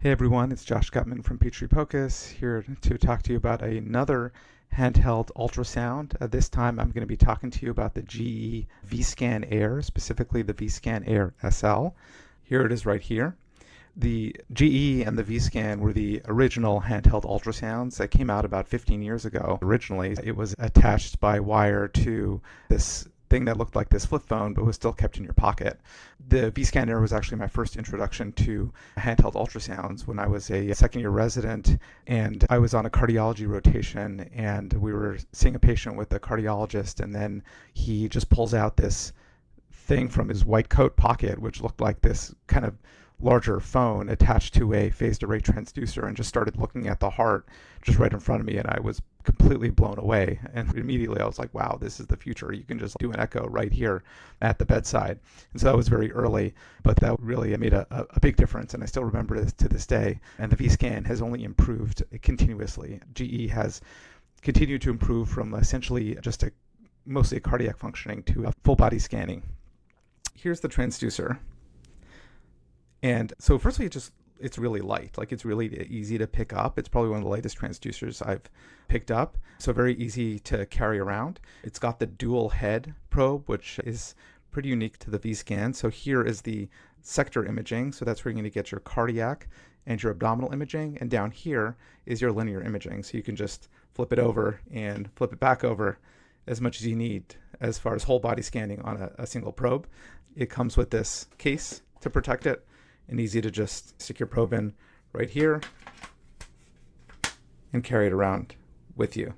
Hey everyone, it's Josh Gutman from Peachtree POCUS here to talk to you about another handheld ultrasound. This time I'm going to be talking to you about the GE Vscan Air, specifically the Vscan Air SL. Here it is right here. The GE and the Vscan were the original handheld ultrasounds that came out about 15 years ago. Originally, it was attached by wire to this thing that looked like this flip phone but was still kept in your pocket. The Vscan Air was actually my first introduction to handheld ultrasounds when I was a second year resident, and I was on a cardiology rotation, and we were seeing a patient with a cardiologist, and then he just pulls out this thing from his white coat pocket, which looked like this kind of larger phone attached to a phased array transducer, and just started looking at the heart just right in front of me, and I was completely blown away. And immediately I was like, wow, this is the future. You can just do an echo right here at the bedside. And so that was very early, but that really made a big difference, and I still remember this to this day. And the Vscan has only improved continuously. GE has continued to improve from essentially just mostly a cardiac functioning to a full body scanning. Here's the transducer. And so firstly, it's really light. Like, it's really easy to pick up. It's probably one of the lightest transducers I've picked up. So very easy to carry around. It's got the dual head probe, which is pretty unique to the Vscan. So here is the sector imaging. So that's where you're going to get your cardiac and your abdominal imaging. And down here is your linear imaging. So you can just flip it over and flip it back over as much as you need as far as whole body scanning on a single probe. It comes with this case to protect it, and easy to just stick your probe in right here and carry it around with you.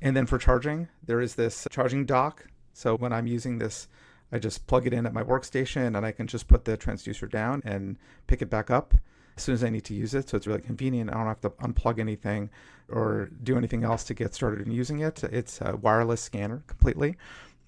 And then for charging, there is this charging dock. So when I'm using this, I just plug it in at my workstation, and I can just put the transducer down and pick it back up as soon as I need to use it. So it's really convenient. I don't have to unplug anything or do anything else to get started in using it. It's a wireless scanner completely,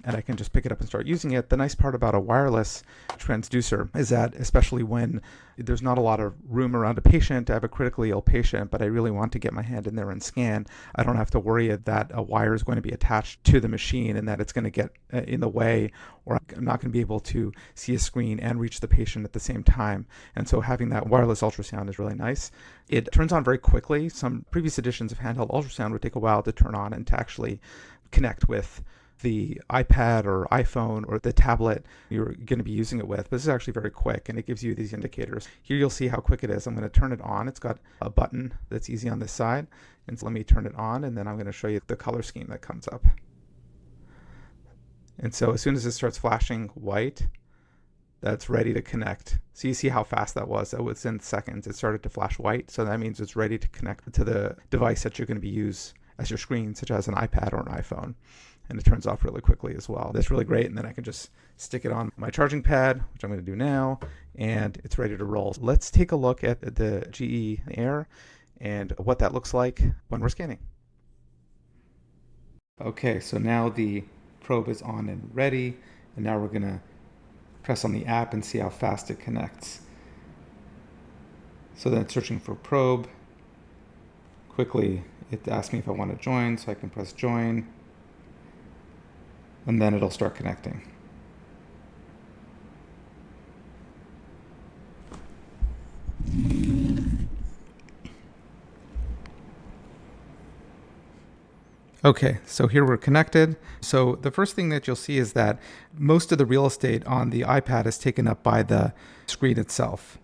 and I can just pick it up and start using it. The nice part about a wireless transducer is that, especially when there's not a lot of room around a patient, I have a critically ill patient, but I really want to get my hand in there and scan, I don't have to worry that a wire is going to be attached to the machine and that it's going to get in the way, or I'm not going to be able to see a screen and reach the patient at the same time. And so having that wireless ultrasound is really nice. It turns on very quickly. Some previous editions of handheld ultrasound would take a while to turn on and to actually connect with the iPad or iPhone or the tablet you're going to be using it with. But this is actually very quick, and it gives you these indicators. Here you'll see how quick it is. I'm going to turn it on. It's got a button that's easy on this side. And so let me turn it on, and then I'm going to show you the color scheme that comes up. And so as soon as it starts flashing white, that's ready to connect. So you see how fast that was. That was in seconds. It started to flash white. So that means it's ready to connect to the device that you're going to be use as your screen, such as an iPad or an iPhone. And it turns off really quickly as well. That's really great. And then I can just stick it on my charging pad, which I'm going to do now, and it's ready to roll. Let's take a look at the GE Air and what that looks like when we're scanning. Okay, so now the probe is on and ready, and now we're going to press on the app and see how fast it connects. So then it's searching for probe. Quickly, it asks me if I want to join, so I can press join, and then it'll start connecting. Okay, so here we're connected. So the first thing that you'll see is that most of the real estate on the iPad is taken up by the screen itself.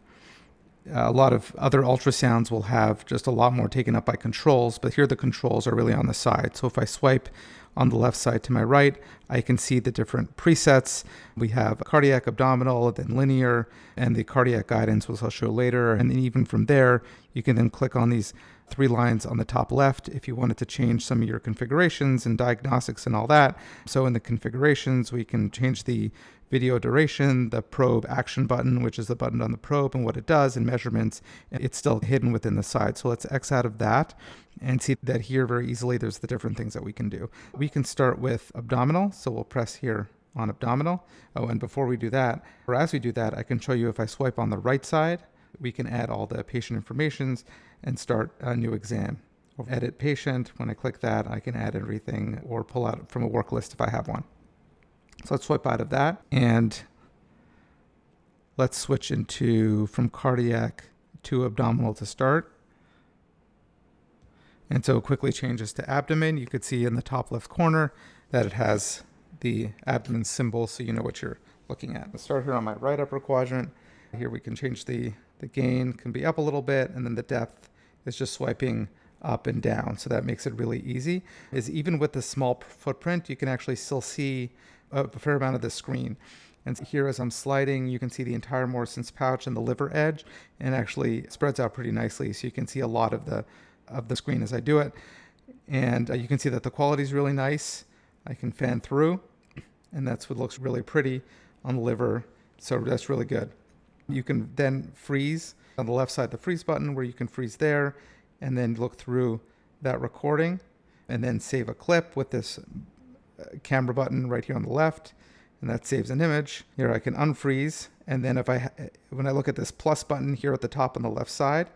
A lot of other ultrasounds will have just a lot more taken up by controls, but here the controls are really on the side. So if I swipe on the left side to my right, I can see the different presets. We have cardiac, abdominal, then linear, and the cardiac guidance, which I'll show later. And then even from there, you can then click on these 3 lines on the top left if you wanted to change some of your configurations and diagnostics and all that. So in the configurations, we can change the video duration, the probe action button, which is the button on the probe and what it does, and measurements. It's still hidden within the side. So let's X out of that and see that here very easily there's the different things that we can do. We can start with abdominal. So we'll press here on abdominal. Oh, and before we do that, or as we do that, I can show you if I swipe on the right side, we can add all the patient informations and start a new exam. Edit patient. When I click that, I can add everything or pull out from a work list if I have one. So let's swipe out of that, and let's switch from cardiac to abdominal to start. And so it quickly changes to abdomen. You could see in the top left corner that it has the abdomen symbol, so you know what you're looking at. Let's start here on my right upper quadrant. Here we can change the gain, can be up a little bit, and then the depth is just swiping up and down. So that makes it really easy. Is even with the small footprint, you can actually still see a fair amount of the screen. And here as I'm sliding, you can see the entire Morrison's pouch and the liver edge, and actually spreads out pretty nicely. So you can see a lot of the screen as I do it. And you can see that the quality is really nice. I can fan through, and that's what looks really pretty on the liver. So that's really good. You can then freeze on the left side, the freeze button, where you can freeze there and then look through that recording and then save a clip with this camera button right here on the left. And that saves an image. Here I can unfreeze. And then when I look at this plus button here at the top on the left side,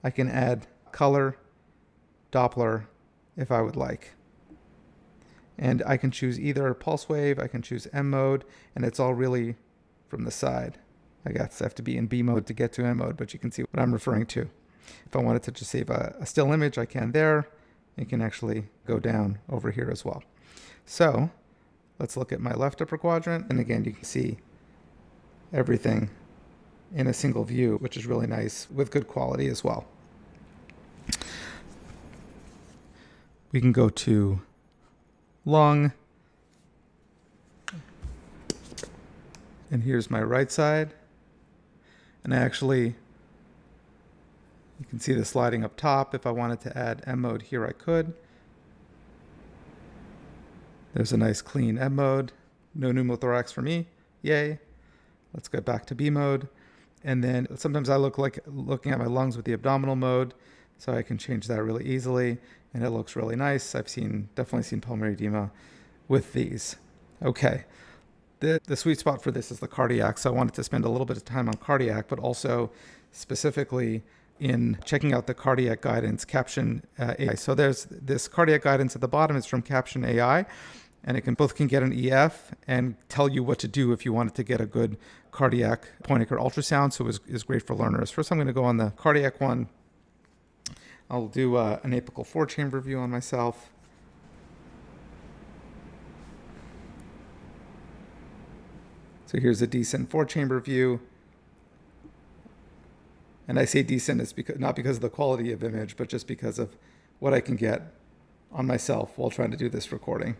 I can add color, Doppler, if I would like. And I can choose either pulse wave, I can choose M mode, and it's all really from the side. I have to be in B mode to get to M mode, but you can see what I'm referring to. If I wanted to just save a still image, I can there. It can actually go down over here as well. So let's look at my left upper quadrant. And again, you can see everything in a single view, which is really nice with good quality as well. We can go to lung. And here's my right side. And you can see the sliding up top. If I wanted to add M mode here, I could. There's a nice clean M mode. No pneumothorax for me. Yay. Let's go back to B mode. And then sometimes I look like looking at my lungs with the abdominal mode, so I can change that really easily, and it looks really nice. I've definitely seen pulmonary edema with these. Okay. The sweet spot for this is the cardiac, so I wanted to spend a little bit of time on cardiac, but also specifically in checking out the cardiac guidance, Caption AI. So there's this cardiac guidance at the bottom. It's from Caption AI, and it can get an EF and tell you what to do if you wanted to get a good cardiac point-of-care ultrasound. So it's great for learners. First, I'm going to go on the cardiac one. I'll do an apical 4-chamber view on myself. So here's a decent 4-chamber view. And I say decent, it's not because of the quality of image, but just because of what I can get on myself while trying to do this recording.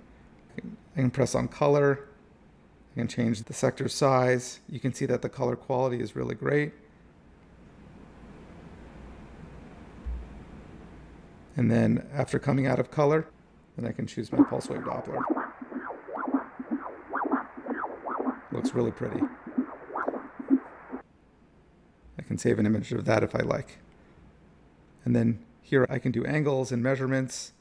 I can press on color. I can change the sector size. You can see that the color quality is really great. And then after coming out of color, then I can choose my pulse wave Doppler. Looks really pretty. I can save an image of that if I like. And then here I can do angles and measurements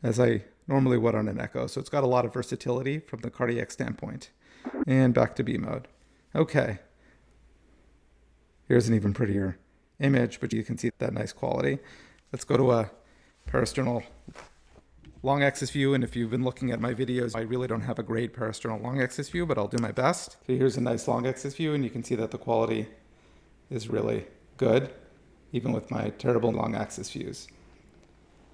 as I normally would on an echo. So it's got a lot of versatility from the cardiac standpoint. And back to B mode. Okay. Here's an even prettier image, but you can see that nice quality. Let's go to a parasternal long axis view, and if you've been looking at my videos, I really don't have a great parasternal long axis view, but I'll do my best. So here's a nice long axis view, and you can see that the quality is really good, even with my terrible long axis views.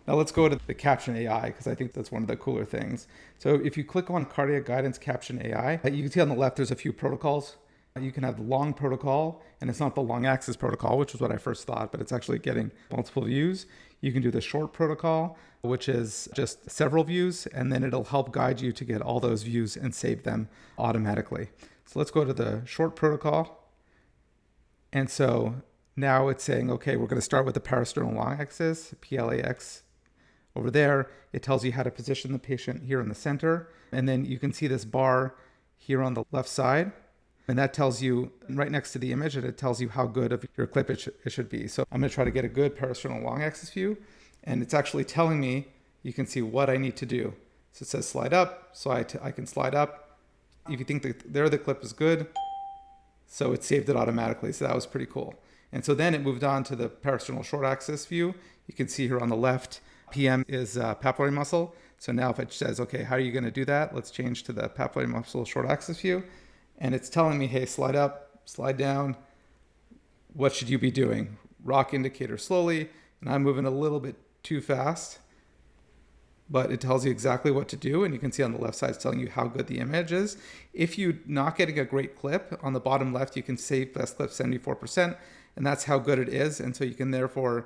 Now let's go to the Caption AI, because I think that's one of the cooler things. So if you click on Cardiac Guidance Caption AI, you can see on the left there's a few protocols. You can have the long protocol, and it's not the long axis protocol, which is what I first thought, but it's actually getting multiple views. You can do the short protocol, which is just several views, and then it'll help guide you to get all those views and save them automatically. So let's go to the short protocol. And so now it's saying, okay, we're going to start with the parasternal long axis, PLAX. Over there, it tells you how to position the patient here in the center. And then you can see this bar here on the left side. And that tells you right next to the image, and it tells you how good of your clip it should be. So I'm going to try to get a good parasternal long axis view. And it's actually telling me, you can see what I need to do. So it says slide up, so I can slide up. If you think that the clip is good, so it saved it automatically. So that was pretty cool. And so then it moved on to the parasternal short axis view. You can see here on the left, PM is papillary muscle. So now if it says, okay, how are you going to do that? Let's change to the papillary muscle short axis view. and it's telling me, hey, slide up, slide down. What should you be doing? Rock indicator slowly, and I'm moving a little bit too fast, but it tells you exactly what to do, and you can see on the left side it's telling you how good the image is. If you're not getting a great clip, on the bottom left you can save best clip 74%, and that's how good it is. And so you can therefore,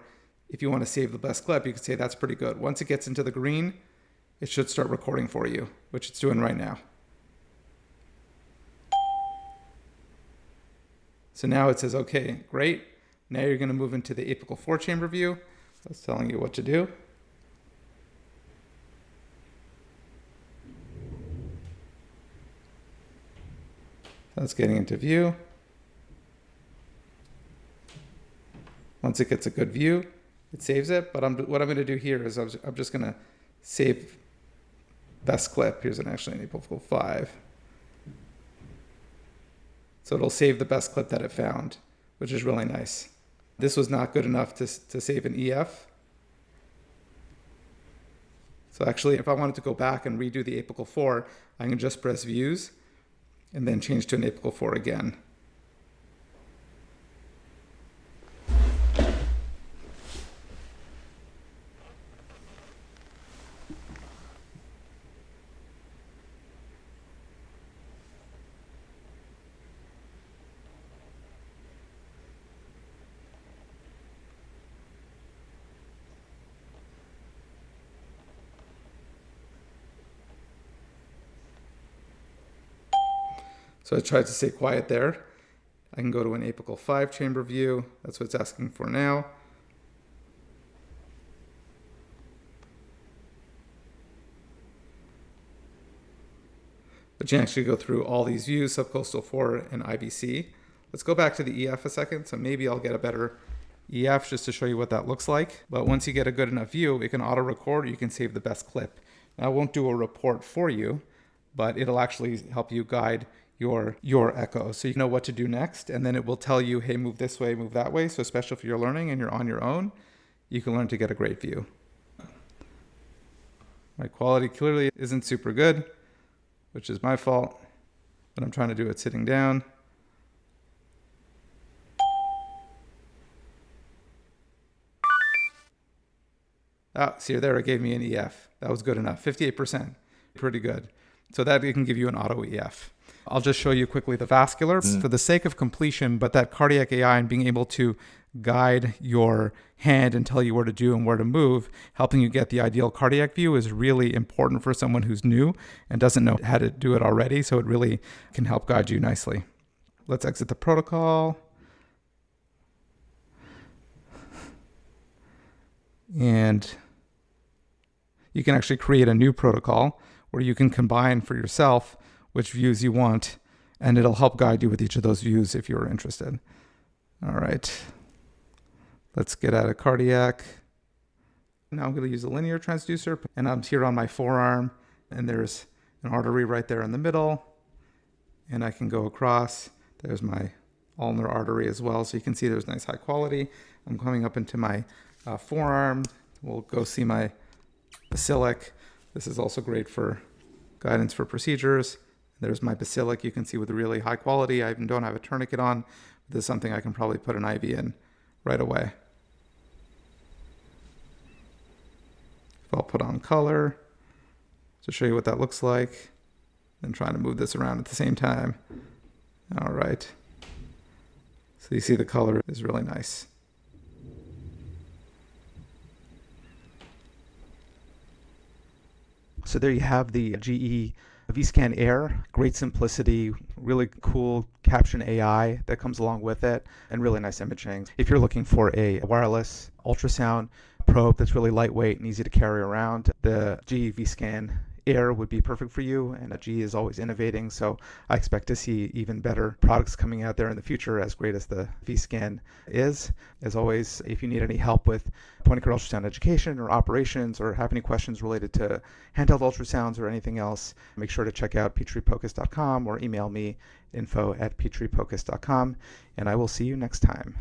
if you want to save the best clip, you can say that's pretty good. Once it gets into the green, it should start recording for you, which it's doing right now. So now it says, okay, great. Now you're going to move into the apical 4-chamber view. That's telling you what to do. That's getting into view. Once it gets a good view, it saves it. But what I'm going to do here is I'm just going to save best clip. Here's actually an apical 5. So it'll save the best clip that it found, which is really nice. This was not good enough to save an EF. So actually, if I wanted to go back and redo the apical 4, I can just press views and then change to an apical 4 again. So I tried to stay quiet there. I can go to an apical 5-chamber view. That's what it's asking for now. But you can actually go through all these views, subcostal 4 and IVC. Let's go back to the EF a second. So maybe I'll get a better EF just to show you what that looks like. But once you get a good enough view, it can auto record, or you can save the best clip. Now, I won't do a report for you, but it'll actually help you guide your echo, so you know what to do next, and then it will tell you, hey, move this way, move that way. So especially if you're learning and you're on your own, you can learn to get a great view. My quality clearly isn't super good, which is my fault, but I'm trying to do it sitting down. See there, it gave me an EF. That was good enough, 58%, pretty good. So that it can give you an auto EF. I'll just show you quickly the vascular for the sake of completion, but that cardiac AI and being able to guide your hand and tell you where to do and where to move, helping you get the ideal cardiac view is really important for someone who's new and doesn't know how to do it already. So it really can help guide you nicely. Let's exit the protocol. And you can actually create a new protocol where you can combine for yourself which views you want, and it'll help guide you with each of those views if you're interested. All right, let's get out of cardiac. Now I'm going to use a linear transducer, and I'm here on my forearm, and there's an artery right there in the middle, and I can go across. There's my ulnar artery as well, so you can see there's nice high quality. I'm coming up into my forearm. We'll go see my basilic. This is also great for guidance for procedures. There's my basilic, you can see with really high quality. I even don't have a tourniquet on. This is something I can probably put an IV in right away. I'll put on color to show you what that looks like. And trying to move this around at the same time. All right. So you see the color is really nice. So there you have the GE Vscan Air. Great simplicity, really cool caption AI that comes along with it, and really nice imaging. If you're looking for a wireless ultrasound probe that's really lightweight and easy to carry around, the GE Vscan Air would be perfect for you, and GE is always innovating, so I expect to see even better products coming out there in the future, as great as the Vscan is. As always, if you need any help with point-of-care ultrasound education or operations, or have any questions related to handheld ultrasounds or anything else, make sure to check out peachtreepocus.com or email me info@peachtreepocus.com, and I will see you next time.